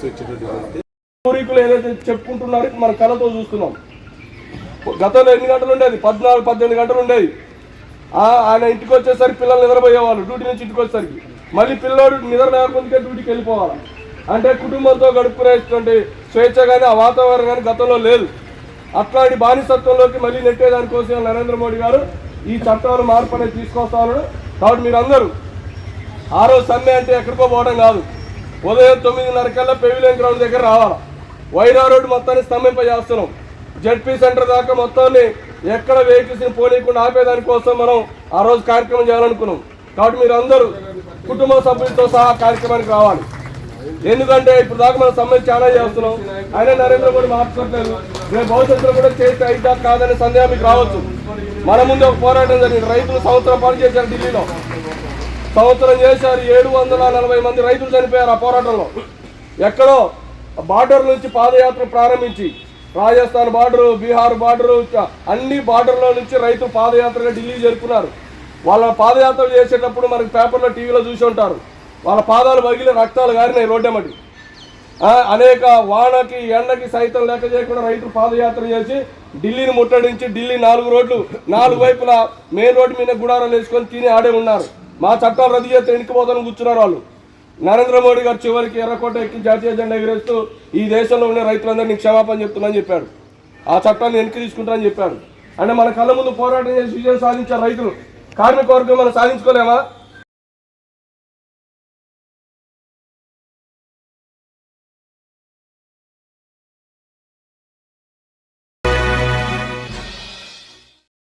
కలిసి వచ్చేటటువంటి పూర్వీకులు ఏదైతే చెప్పుకుంటున్నారో మన కళతో చూస్తున్నాం. గతంలో ఎన్ని గంటలు ఉండేది? 14-18 గంటలు ఉండేది. ఆయన ఇంటికి వచ్చేసరికి పిల్లలు నిద్రపోయేవాళ్ళు. డ్యూటీ నుంచి ఇంటికి వచ్చేసరికి మళ్ళీ పిల్లోడు నిద్ర లేకుండా డ్యూటీకి వెళ్ళిపోవాలి. అంటే కుటుంబంతో గడుపుకునేటువంటి స్వేచ్ఛ కానీ ఆ వాతావరణం కానీ గతంలో లేదు. అట్లాంటి బానిసత్వంలోకి మళ్ళీ నెట్టేదానికోసం నరేంద్ర మోడీ గారు ఈ చట్టాలు మార్పు అనేది తీసుకొస్తాను. కాబట్టి మీరు అందరూ ఆ రోజు సమ్మె అంటే ఎక్కడికో పోవడం కాదు, ఉదయం 9:30 కల్లా పెవిలియన్ గ్రౌండ్ దగ్గర రావాలి. వైరా రోడ్డు మొత్తాన్ని స్తంభింపజేస్తున్నాం. జడ్పీ సెంటర్ దాకా మొత్తాన్ని ఎక్కడ వెహికల్స్ని పోనీయకుండా ఆపేదానికోసం మనం ఆ రోజు కార్యక్రమం చేయాలనుకున్నాం. కాబట్టి మీరు అందరూ కుటుంబ సభ్యులతో సహా కార్యక్రమానికి రావాలి. ఎందుకంటే ఇప్పుడు దాకా మనం సమ్మె చాలా చేస్తున్నాం, అయినా నరేంద్ర మోడీ మార్చుకోవట్లేదు. రేపు భవిష్యత్తులో కూడా చేస్తే అయిదా కాదనే సందేహం మీకు రావచ్చు. మన ముందు ఒక పోరాటం జరిగింది. రైతులు సంవత్సరం పాటు చేశారు. ఢిల్లీలో సంవత్సరం చేశారు. 740 మంది రైతులు చనిపోయారు ఆ పోరాటంలో. ఎక్కడో బార్డర్ నుంచి పాదయాత్ర ప్రారంభించి రాజస్థాన్ బార్డరు, బీహార్ బార్డరు, అన్ని బార్డర్లో నుంచి రైతులు పాదయాత్రగా ఢిల్లీ జరుపుకున్నారు. వాళ్ళ పాదయాత్ర చేసేటప్పుడు మనకి పేపర్లో టీవీలో చూసి ఉంటారు. వాళ్ళ పాదాలు పగిలి రక్తాలు గారినాయి రోడ్డెమ్మటి. అనేక వానకి ఎండకి సైతం లెక్క చేయకుండా రైతులు పాదయాత్ర చేసి ఢిల్లీని ముట్టడించి ఢిల్లీ 4 రోడ్లు 4 వైపులా మెయిన్ రోడ్డు మీద గుడారాలు వేసుకొని తిని ఆడే ఉన్నారు. మా చట్టాలు రద్దు చేస్తే ఎన్నికపోతాను కూర్చున్నారు వాళ్ళు. నరేంద్ర మోడీ గారు చివరికి ఎర్రకోట ఎక్కి జాతీయ జెండా ఎగరేస్తూ ఈ దేశంలో ఉండే రైతులందరినీ క్షమాపణ చెప్తున్నానని చెప్పాడు. ఆ చట్టాన్ని వెనక్కి తీసుకుంటానని చెప్పాడు. అంటే మన కళ్ళ ముందు పోరాటం చేసి విజయం సాధించారు రైతులు. కార్మిక వర్గం మనం సాధించుకోలేమా?